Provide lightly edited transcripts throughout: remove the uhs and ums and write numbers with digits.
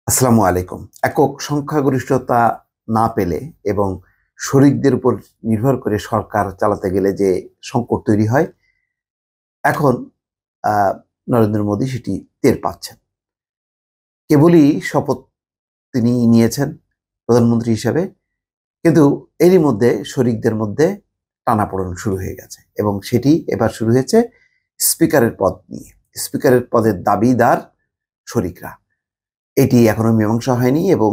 আসসালামু আলাইকুম। একক সংখ্যাগরিষ্ঠতা না পেলে এবং শরিকদের উপর নির্ভর করে সরকার চালাতে গেলে যে সংকট তৈরি হয়, এখন নরেন্দ্র মোদী সেটি টের পাচ্ছেন। কেবলই শপথ তিনি নিয়েছেন প্রধানমন্ত্রী হিসেবে, কিন্তু এরই মধ্যে শরিকদের মধ্যে টানাপোড়েন শুরু হয়ে গেছে এবং সেটি এবার শুরু হয়েছে স্পিকারের পদ নিয়ে। স্পিকারের পদের দাবিদার শরিকরা। এটি এখনো মীমাংসা হয়নি এবং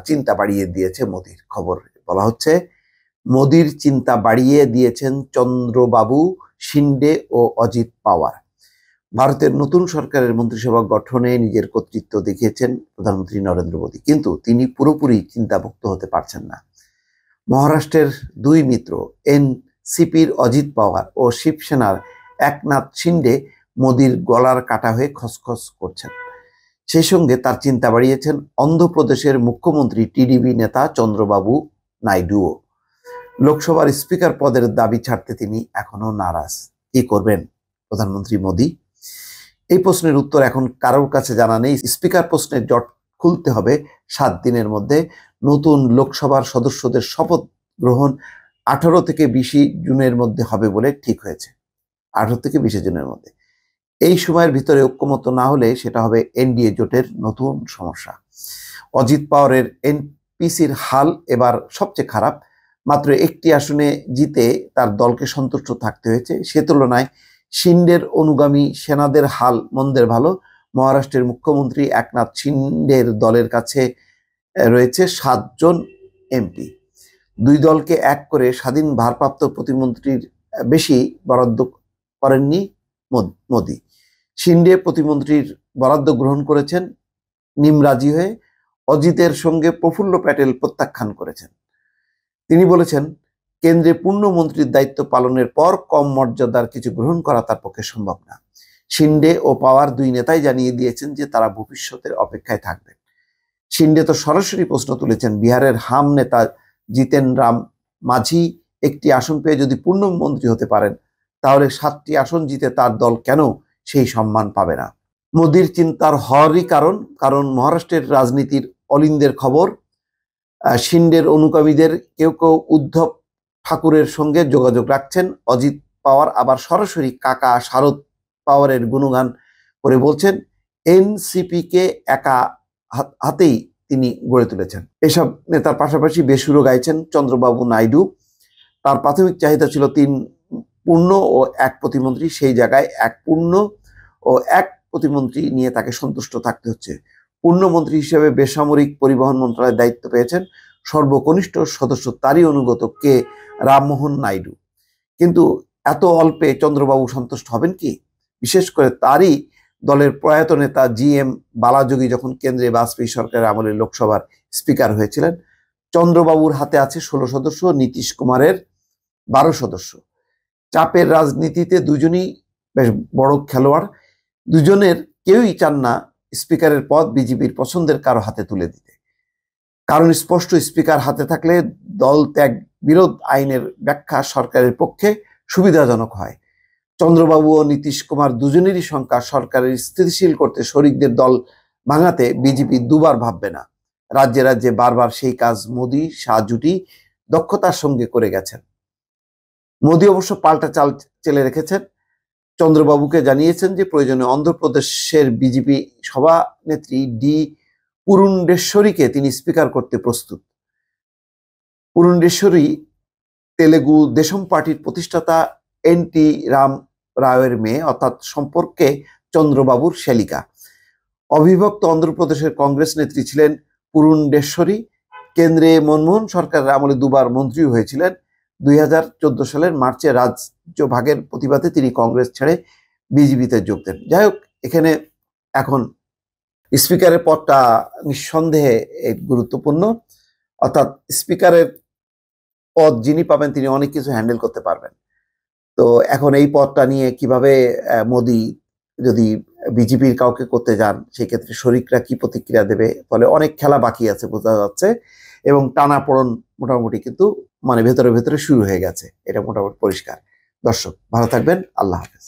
চিন্তা বাড়িয়ে দিয়েছে মোদির। খবর বলা হচ্ছে মোদির চিন্তা বাড়িয়ে দিয়েছেন চন্দ্রবাবু, শিন্ডে ও অজিত পাওয়ার। ভারতের নতুন সরকারের মন্ত্রিসভা গঠনে নিজের কর্তৃত্ব দেখিয়েছেন প্রধানমন্ত্রী নরেন্দ্র মোদী, কিন্তু তিনি পুরোপুরি চিন্তামুক্ত হতে পারছেন না। মহারাষ্ট্রের দুই মিত্র এনসিপির অজিত পাওয়ার ও শিবসেনার একনাথ শিন্ডে মোদির গলার কাটা হয়ে খসখস করছেন। সেই সঙ্গে তার চিন্তা বাড়িয়েছেন অন্ধ্রপ্রদেশের মুখ্যমন্ত্রী টিডিপি নেতা চন্দ্রবাবু নাইডুও। লোকসভার স্পিকার পদের দাবি ছাড়তে তিনি এখনো নারাজ। কি করবেন প্রধানমন্ত্রী মোদী? এই প্রশ্নের উত্তর এখন কারোর কাছে জানা নেই। স্পিকার প্রশ্নের জট খুলতে হবে 7 দিনের মধ্যে। নতুন লোকসভার সদস্যদের শপথ গ্রহণ 18 থেকে 20 জুনের মধ্যে হবে বলে ঠিক হয়েছে। 18 থেকে 20 জুনের মধ্যে। এই সময়ের ভিতরে ঐক্যমত না হলে সেটা হবে এনডিএ জোটের নতুন সমস্যা। অজিত পাওয়ারের এনপিসির হাল এবার সবচেয়ে খারাপ। মাত্র একটি আসনে জিতে তার দলকে সন্তুষ্ট থাকতে হয়েছে। সে তুলনায় শিন্ডের অনুগামী সেনাদের হাল মন্দের ভালো। মহারাষ্ট্রের মুখ্যমন্ত্রী একনাথ শিন্ডের দলের কাছে রয়েছে 7 জন এমপি। দুই দলকে এক করে স্বাধীন ভারপ্রাপ্ত প্রতিমন্ত্রীর বেশি বরাদ্দ করেননি মোদী। শিন্ডে প্রতিমন্ত্রীর বরাদ্দ গ্রহণ করেছেন নিমরাজি হয়ে। অজিতের সঙ্গে প্রফুল্ল প্যাটেল প্রত্যাখ্যান করেছেন। তিনি বলেছেন, কেন্দ্রে পূর্ণ মন্ত্রীর দায়িত্ব পালনের পর কম মর্যাদার কিছু গ্রহণ করা তার পক্ষে সম্ভব না। শিন্ডে ও পাওয়ার দুই নেতাই জানিয়ে দিয়েছেন যে তারা ভবিষ্যতের অপেক্ষায় থাকবেন। শিন্ডে তো সরাসরি প্রশ্ন তুলেছেন, বিহারের হাম নেতা জিতেন রাম মাঝি একটি আসন পেয়ে যদি পূর্ণ মন্ত্রী হতে পারেন, তাহলে 7টি আসন জিতে তার দল কেন সেই সম্মান পাবে না? মোদির চিন্তার হওয়ারই কারণ মহারাষ্ট্রের রাজনীতির অলিন্দের খবর। শিন্ডের অনুগামীদের কেউ কেউ উদ্ধব ঠাকুরের সঙ্গে যোগাযোগ রাখছেন। অজিত পাওয়ার আবার সরাসরি কাকা শারদ পাওয়ারের গুণগান করে বলছেন এনসিপিকে একা হাতেই তিনি গড়ে তুলেছেন। এসব নেতার পাশাপাশি বেসুরো গাইছেন চন্দ্রবাবু নাইডু। তার প্রাথমিক চাহিদা ছিল 3 পূর্ণ ও 1 প্রতিমন্ত্রী। সেই জায়গায় 1 পূর্ণ ও 1 প্রতিমন্ত্রী নিয়ে তাকে সন্তুষ্ট থাকতে হচ্ছে। পূর্ণমন্ত্রী হিসেবে বেসামরিক পরিবহন মন্ত্রণালয়ের দায়িত্ব পেয়েছেন সর্বকনিষ্ঠ সদস্য, তারই অনুগত কে রামমোহন নাইডু। কিন্তু এত অল্পে চন্দ্রবাবু সন্তুষ্ট হবেন কি? বিশেষ করে তারই দলের প্রয়াত নেতা GM বালাযোগী যখন কেন্দ্রে বাজপেয়ী সরকারের আমলে লোকসভার স্পিকার হয়েছিলেন, চন্দ্রবাবুর হাতে আছে 16 সদস্য, নীতিশ কুমারের 12 সদস্য। চাপের রাজনীতিতে দুজনই বেশ বড় খেলোয়াড়। দুজনের কেউই চান না স্পিকারের পদ বিজেপির পছন্দের কারো হাতে তুলে দিতে। কারণ স্পষ্ট, স্পিকার হাতে থাকলে দল ত্যাগ বিরোধ আইনের ব্যাখ্যা সরকারের পক্ষে সুবিধাজনক হয়। চন্দ্রবাবু ও নীতিশ কুমার দুজনেরই সংখ্যা সরকারের স্থিতিশীল করতে শরিকদের দল ভাঙাতে বিজেপি দুবার ভাববে না। রাজ্যে রাজ্যে বারবার সেই কাজ মোদী শাহ জুটি দক্ষতার সঙ্গে করে গেছেন। মোদী অবশ্য পাল্টা চাল চেলে রেখেছেন। চন্দ্রবাবুকে জানিয়েছেন যে প্রয়োজনে অন্ধ্রপ্রদেশের বিজেপি সভানেত্রী ডি পুরুন্ডেশ্বরীকে তিনি স্পিকার করতে প্রস্তুত। পুরুন্ডেশ্বরী তেলেগু দেশম পার্টির প্রতিষ্ঠাতা এনটি রাম রাওয়ের মেয়ে, অর্থাৎ সম্পর্কে চন্দ্রবাবুর শ্যালিকা। অবিভক্ত অন্ধ্রপ্রদেশের কংগ্রেস নেত্রী ছিলেন পুরুন্ডেশ্বরী। কেন্দ্রে মনমোহন সরকারের আমলে দুবার মন্ত্রীও হয়েছিলেন। 2014 সালের মার্চে রাজ্য ভাগের প্রতিবাদে তিনি কংগ্রেস ছেড়ে বিজেপিতে যোগ দেন। যাই হোক, এখানে এখন স্পিকারের পদটা নিঃসন্দেহে গুরুত্বপূর্ণ। অর্থাৎ স্পিকারের পদ যিনি পাবেন তিনি অনেক কিছু হ্যান্ডেল করতে পারবেন। তো এখন এই পদটা নিয়ে কিভাবে মোদী যদি বিজেপির কাউকে করতে যান, সেই ক্ষেত্রে শরিকরা কি প্রতিক্রিয়া দেবে, ফলে অনেক খেলা বাকি আছে বোঝা যাচ্ছে। এবং টানাপোড়েন মোটামুটি কিন্তু ভেতরে ভেতরে শুরু হয়ে গেছে, এটা মোটামুটি পরিষ্কার। দর্শক ভালো থাকবেন, আল্লাহ হাফেজ।